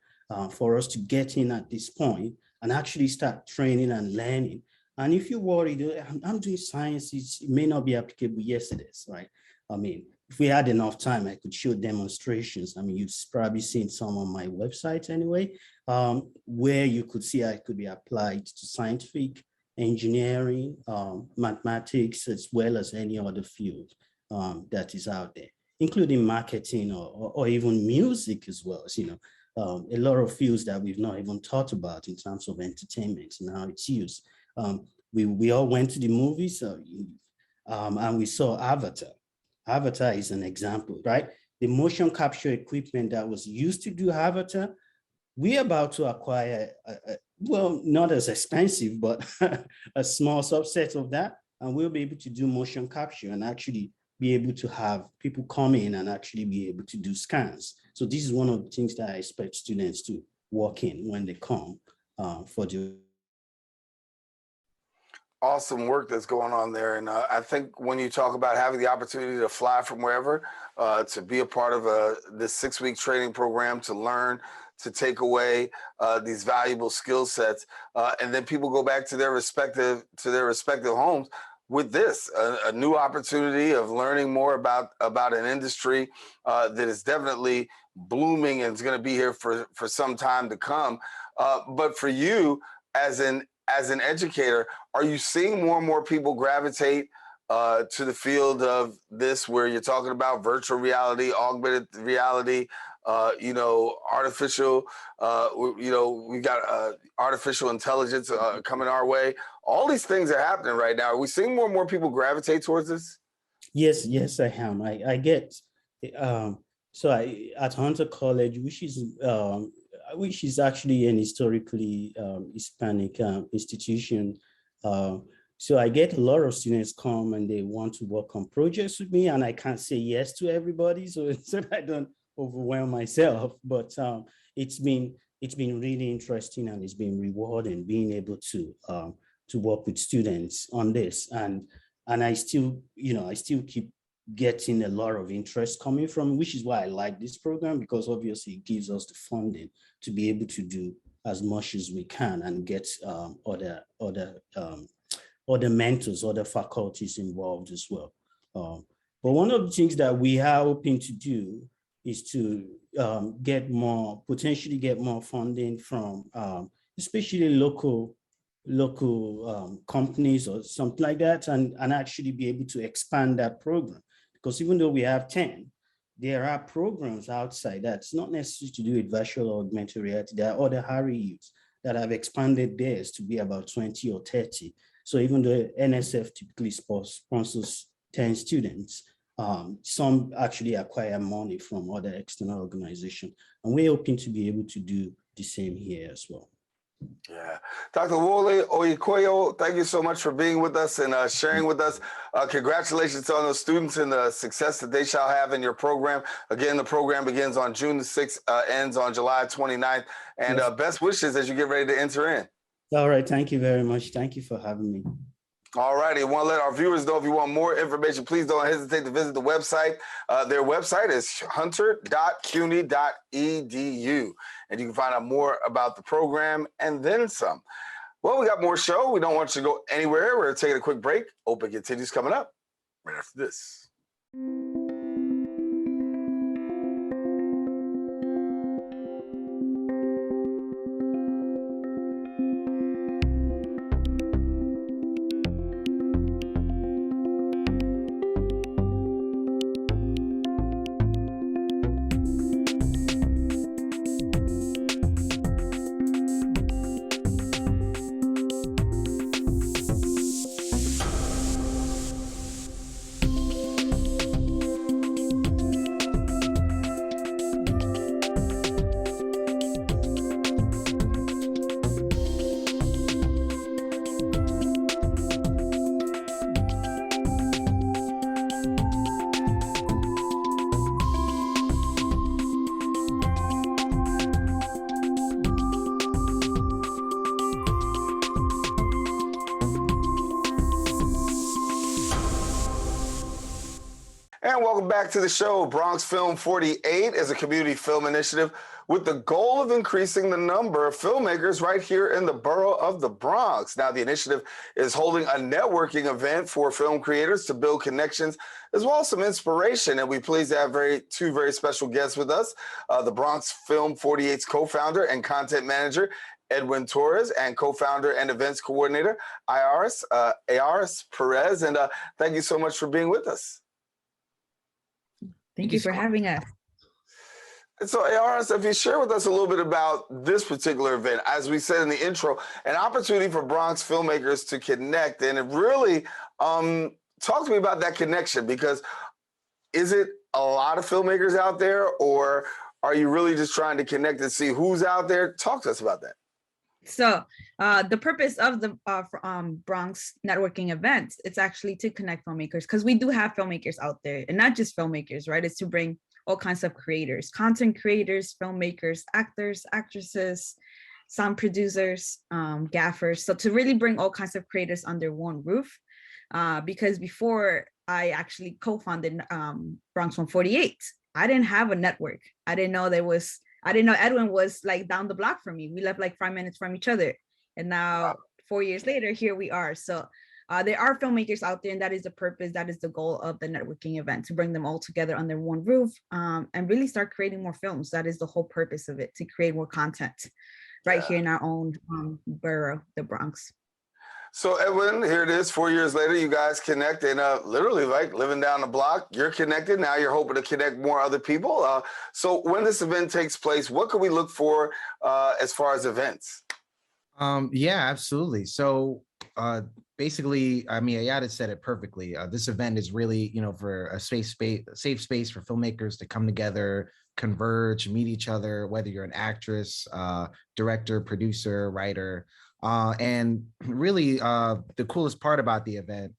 for us to get in at this point and actually start training and learning. And if you're worried, I'm doing science, it may not be applicable. Yes, it is, right? I mean, if we had enough time, I could show demonstrations. I mean, you've probably seen some on my website anyway, where you could see how it could be applied to scientific, engineering, mathematics, as well as any other field that is out there, including marketing or even music as well. As, a lot of fields that we've not even thought about in terms of entertainment and how it's used. We all went to the movies and we saw Avatar. Avatar is an example, right? The motion capture equipment that was used to do Avatar, we're about to acquire, well, not as expensive, but a small subset of that. And we'll be able to do motion capture and actually be able to have people come in and actually be able to do scans. So this is one of the things that I expect students to work in when they come for the awesome work that's going on there. And I think when you talk about having the opportunity to fly from wherever, to be a part of this 6-week training program, to learn, to take away these valuable skill sets, and then people go back to their respective homes with this, a new opportunity of learning more about an industry that is definitely blooming and is going to be here for some time to come. But for you, as an educator, are you seeing more and more people gravitate to the field of this, where you're talking about virtual reality, augmented reality, artificial, we got artificial intelligence coming our way. All these things are happening right now. Are we seeing more and more people gravitate towards this? Yes, I am. I get, so at Hunter College, which is actually an historically Hispanic institution. So I get a lot of students come and they want to work on projects with me, and I can't say yes to everybody, so that I don't overwhelm myself. But it's been really interesting, and it's been rewarding being able to work with students on this, and I still keep getting a lot of interest coming from, which is why I like this program, because obviously it gives us the funding to be able to do as much as we can and get other mentors, other faculties involved as well. But one of the things that we are hoping to do is to potentially get more funding from especially local companies or something like that, and actually be able to expand that program. Because even though we have 10, there are programs outside that's not necessary to do with virtual or augmented reality. There are other REUs that have expanded theirs to be about 20 or 30. So even though NSF typically sponsors 10 students, some actually acquire money from other external organizations. And we're hoping to be able to do the same here as well. Yeah. Dr. Wole Oyekoya, thank you so much for being with us and sharing with us. Congratulations on those students and the success that they shall have in your program. Again, the program begins on June the 6th, ends on July 29th. And Yes. Best wishes as you get ready to enter in. All right. Thank you very much. Thank you for having me. All righty. I want to let our viewers know, if you want more information, please don't hesitate to visit the website. Their website is hunter.cuny.edu, and you can find out more about the program and then some. Well, we got more show. We don't want you to go anywhere. We're taking a quick break. Open continues coming up right after this. And welcome back to the show. Bronx Film 48 is a community film initiative with the goal of increasing the number of filmmakers right here in the borough of the Bronx. Now, the initiative is holding a networking event for film creators to build connections as well as some inspiration. And we're pleased to have two very special guests with us, the Bronx Film 48's co-founder and content manager, Edwin Torres, and co-founder and events coordinator, Ayaris Perez. And thank you so much for being with us. Thank you for having us. And so, Ayaris, if you share with us a little bit about this particular event, as we said in the intro, an opportunity for Bronx filmmakers to connect, and it really talk to me about that connection, because is it a lot of filmmakers out there, or are you really just trying to connect and see who's out there? Talk to us about that. So the purpose of the Bronx networking events, it's actually to connect filmmakers, because we do have filmmakers out there, and not just filmmakers, right? It's to bring all kinds of creators, content creators, filmmakers, actors, actresses, sound producers, gaffers. So to really bring all kinds of creators under one roof, because before I actually co-founded Bronx 148, I didn't have a network. I didn't know Edwin was like down the block from me. We lived like 5 minutes from each other. And now 4 years later, here we are. So there are filmmakers out there, and that is the purpose, that is the goal of the networking event, to bring them all together under one roof and really start creating more films. That is the whole purpose of it, to create more content right here in our own borough, the Bronx. So Edwin, here it is, 4 years later, you guys connect, and literally like living down the block, you're connected. Now you're hoping to connect more other people. So when this event takes place, what can we look for as far as events? Yeah, absolutely. So basically, I mean, Ayada said it perfectly. This event is really, for a safe space for filmmakers to come together, converge, meet each other, whether you're an actress, director, producer, writer. And really, the coolest part about the event,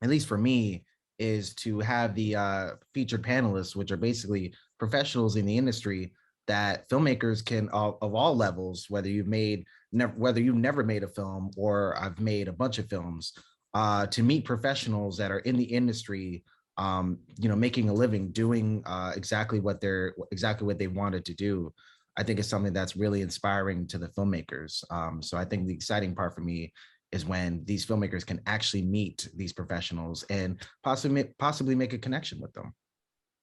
at least for me, is to have the featured panelists, which are basically professionals in the industry that filmmakers can, of all levels, whether you've never made a film or I've made a bunch of films, to meet professionals that are in the industry, making a living, doing exactly what they wanted to do. I think it's something that's really inspiring to the filmmakers. So I think the exciting part for me is when these filmmakers can actually meet these professionals and possibly make a connection with them.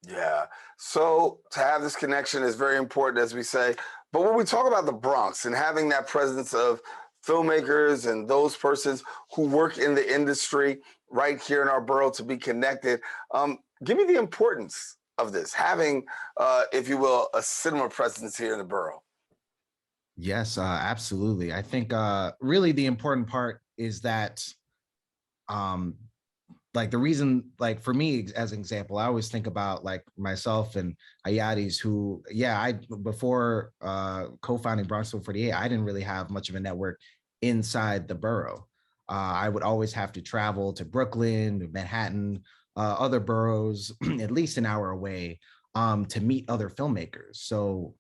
Yeah. So to have this connection is very important, as we say. But when we talk about the Bronx and having that presence of filmmakers and those persons who work in the industry right here in our borough to be connected, give me the importance of this, having, if you will, a cinema presence here in the borough. Yes, absolutely. I think really the important part is that the reason, for me, as an example, I always think about myself and Ayaris, who, before co-founding Bronx 48, I didn't really have much of a network inside the borough. I would always have to travel to Brooklyn, to Manhattan, other boroughs, at least an hour away, to meet other filmmakers. So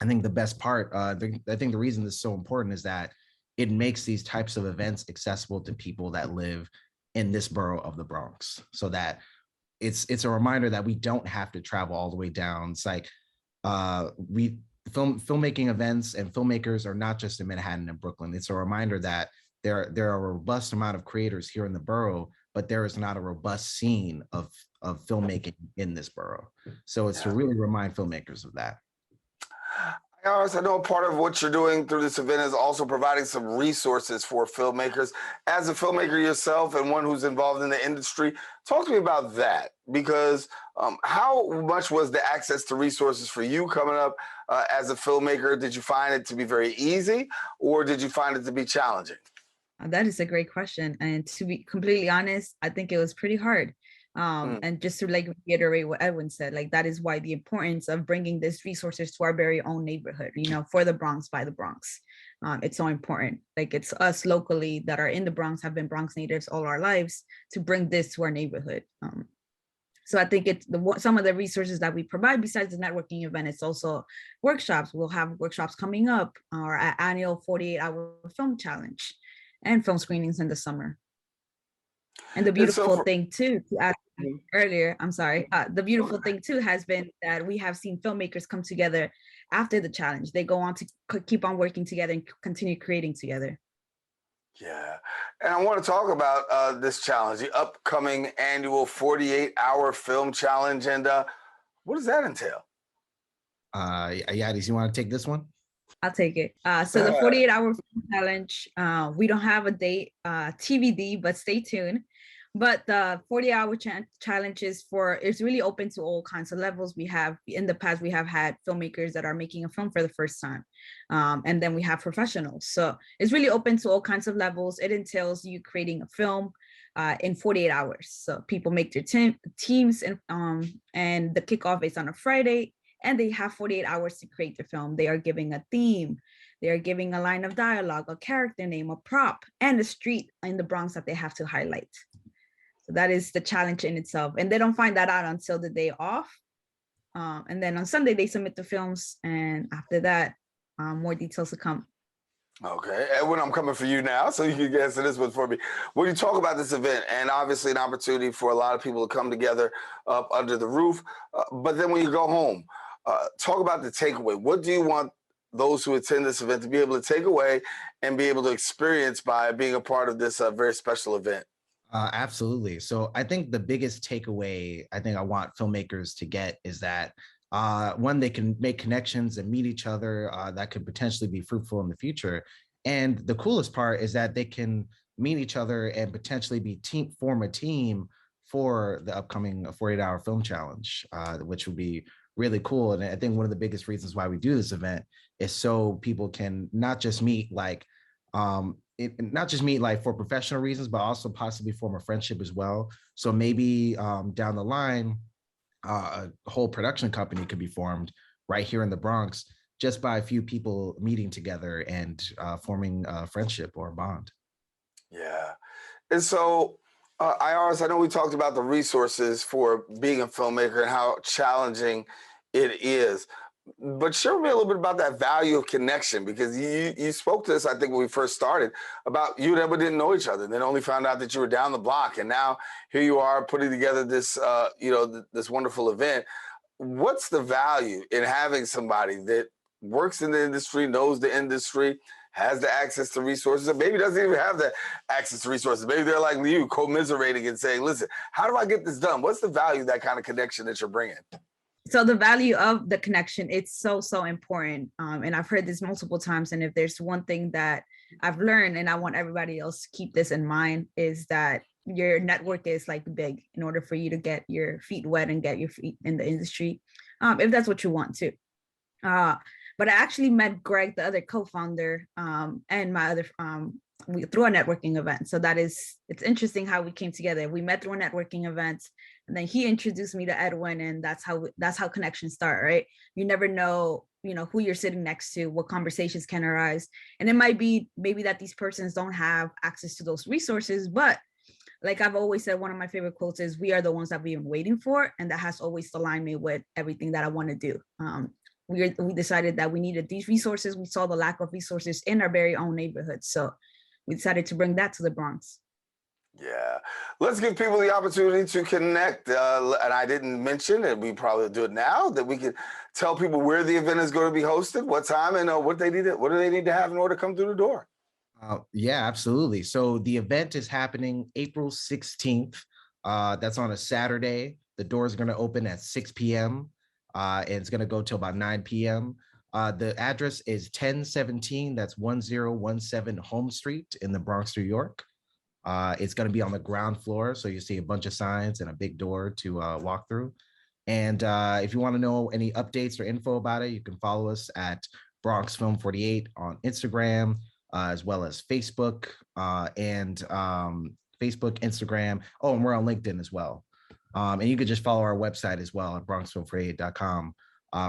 I think the best part, I think the reason this is so important is that it makes these types of events accessible to people that live in this borough of the Bronx, so that it's a reminder that we don't have to travel all the way down. It's like filmmaking events and filmmakers are not just in Manhattan and Brooklyn. It's a reminder that there are a robust amount of creators here in the borough, but there is not a robust scene of filmmaking in this borough. So it's to really remind filmmakers of that. Ayaris, I know part of what you're doing through this event is also providing some resources for filmmakers. As a filmmaker yourself and one who's involved in the industry, talk to me about that, because how much was the access to resources for you coming up as a filmmaker? Did you find it to be very easy, or did you find it to be challenging? That is a great question. And to be completely honest, I think it was pretty hard. And just to reiterate what Edwin said, that is why the importance of bringing these resources to our very own neighborhood, for the Bronx, by the Bronx. It's so important. It's us locally that are in the Bronx, have been Bronx natives all our lives, to bring this to our neighborhood. So I think it's some of the resources that we provide besides the networking event. It's also workshops. We'll have workshops coming up, our annual 48-hour film challenge, and film screenings in the summer. And the beautiful thing too, to add earlier, I'm sorry. The beautiful thing too has been that we have seen filmmakers come together after the challenge. They go on to keep on working together and continue creating together. Yeah. And I want to talk about this challenge, the upcoming annual 48-hour film challenge. And what does that entail? Ayaris, you want to take this one? I'll take it. So the 48-hour film challenge, we don't have a date, TBD, but stay tuned. But the 40-hour challenge is it's really open to all kinds of levels. We have, in the past, we have had filmmakers that are making a film for the first time. And then we have professionals. So it's really open to all kinds of levels. It entails you creating a film in 48 hours. So people make their teams and the kickoff is on a Friday, and they have 48 hours to create the film. They are giving a theme. They are giving a line of dialogue, a character name, a prop, and a street in the Bronx that they have to highlight. So that is the challenge in itself. And they don't find that out until the day off. And then on Sunday, they submit the films. And after that, more details to come. Okay. Edwin, I'm coming for you now, so you can answer this one for me. When you talk about this event, and obviously an opportunity for a lot of people to come together up under the roof, but then when you go home, talk about the takeaway. What do you want those who attend this event to be able to take away and be able to experience by being a part of this very special event? Absolutely. So I think the biggest takeaway I think I want filmmakers to get is that one, they can make connections and meet each other that could potentially be fruitful in the future. And the coolest part is that they can meet each other and potentially form a team for the upcoming 48-hour film challenge, which would be really cool. And I think one of the biggest reasons why we do this event is so people can not just meet for professional reasons, but also possibly form a friendship as well. So maybe down the line, a whole production company could be formed right here in the Bronx just by a few people meeting together and forming a friendship or a bond. Yeah. And so, Ayaris, I know we talked about the resources for being a filmmaker and how challenging it is. But share with me a little bit about that value of connection, because you spoke to us, I think, when we first started, about you and Edwin didn't know each other, and then only found out that you were down the block, and now here you are putting together this, this wonderful event. What's the value in having somebody that works in the industry, knows the industry, has the access to resources, and maybe doesn't even have the access to resources? Maybe they're like you, commiserating and saying, listen, how do I get this done? What's the value of that kind of connection that you're bringing? So the value of the connection, it's so important. And I've heard this multiple times. And if there's one thing that I've learned, and I want everybody else to keep this in mind, is that your network is like big in order for you to get your feet wet and get your feet in the industry, if that's what you want to. But I actually met Greg, the other co-founder, and my other through a networking event. So it's interesting how we came together. We met through a networking event, and then he introduced me to Edwin, and that's how connections start, right? You never know, who you're sitting next to, what conversations can arise. And it might be maybe that these persons don't have access to those resources, but like I've always said, one of my favorite quotes is, we are the ones that we've been waiting for. And that has always aligned me with everything that I want to do. We decided that we needed these resources. We saw the lack of resources in our very own neighborhood. So we decided to bring that to the Bronx. Yeah. Let's give people the opportunity to connect. And I didn't mention, and we probably do it now, that we can tell people where the event is going to be hosted, what time, and what do they need to have in order to come through the door? Yeah, absolutely. So the event is happening April 16th. That's on a Saturday. The doors are going to open at 6 p.m. And it's going to go till about 9 p.m. The address is 1017. That's 1017 Home Street in the Bronx, New York. It's going to be on the ground floor. So you see a bunch of signs and a big door to walk through. And if you want to know any updates or info about it, you can follow us at Bronx Film 48 on Instagram, as well as Facebook Instagram. Oh, and we're on LinkedIn as well. And you could just follow our website as well at bronxfilm48.com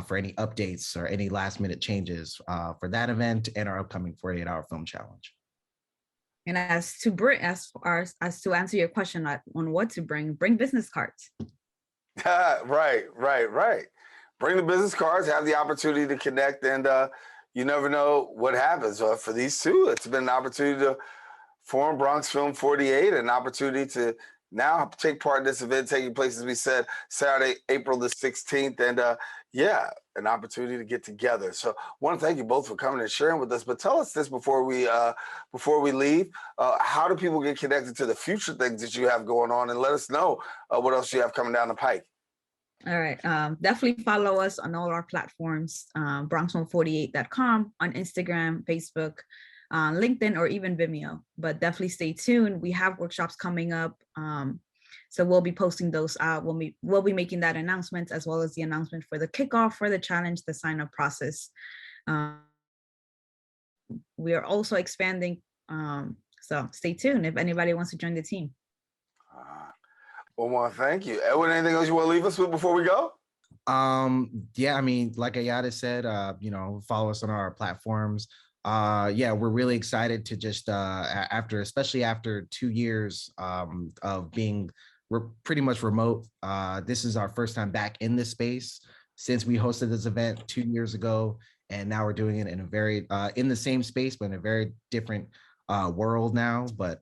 for any updates or any last minute changes for that event and our upcoming 48-hour film challenge. And as to answer your question on what to bring business cards. Right. Bring the business cards, have the opportunity to connect, and you never know what happens. For these two, it's been an opportunity to form Bronx Film 48, an opportunity to now take part in this event taking place, as we said, Saturday, April the 16th. And an opportunity to get together. So I want to thank you both for coming and sharing with us. But tell us this before we leave. How do people get connected to the future things that you have going on? And let us know what else you have coming down the pike. All right. Definitely follow us on all our platforms, bronx148.com, on Instagram, Facebook, LinkedIn, or even Vimeo. But definitely stay tuned. We have workshops coming up. So we'll be posting those out. We'll be making that announcement, as well as the announcement for the kickoff, for the challenge, the sign-up process. We are also expanding. So stay tuned if anybody wants to join the team. Well, thank you. Edwin, anything else you want to leave us with before we go? Yeah, I mean, like Ayaris said, follow us on our platforms. We're really excited to just especially after 2 years of being we're pretty much remote. This is our first time back in this space since we hosted this event 2 years ago, and now we're doing it in a very in the same space, but in a very different world now. But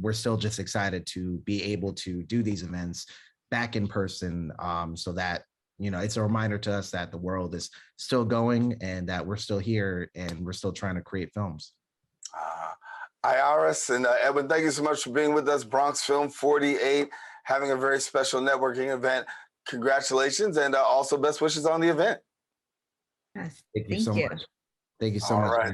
we're still just excited to be able to do these events back in person, so that it's a reminder to us that the world is still going and that we're still here and we're still trying to create films. Ayaris and Edwin, thank you so much for being with us. Bronx Film 48, having a very special networking event. Congratulations, and also best wishes on the event. Yes, thank you so much. Thank you so much. Right.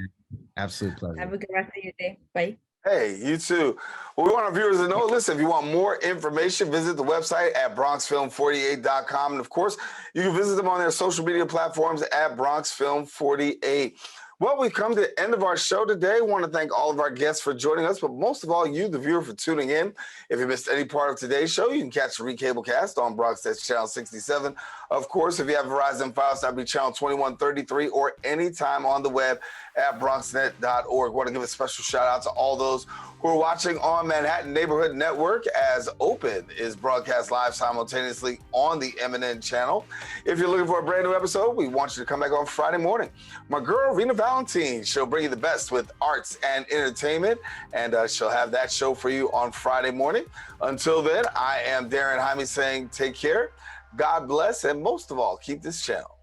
Absolute pleasure. Have a good rest of your day. Bye. Hey, you too. Well, we want our viewers to know, listen, if you want more information, visit the website at bronxfilm48.com. And of course, you can visit them on their social media platforms at bronxfilm48. Well, we've come to the end of our show today. I want to thank all of our guests for joining us, but most of all, you, the viewer, for tuning in. If you missed any part of today's show, you can catch the recablecast on Bronx Channel 67. Of course, if you have Verizon Files, that'll be Channel 2133, or anytime on the web at bronxnet.org. I want to give a special shout out to all those who are watching on Manhattan Neighborhood Network, as Open is broadcast live simultaneously on the MNN channel. If you're looking for a brand new episode, we want you to come back on Friday morning. My girl, Rena Valentine, she'll bring you the best with arts and entertainment, and she'll have that show for you on Friday morning. Until then, I am Daren Jaime saying take care, God bless, and most of all, keep this channel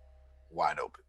wide open.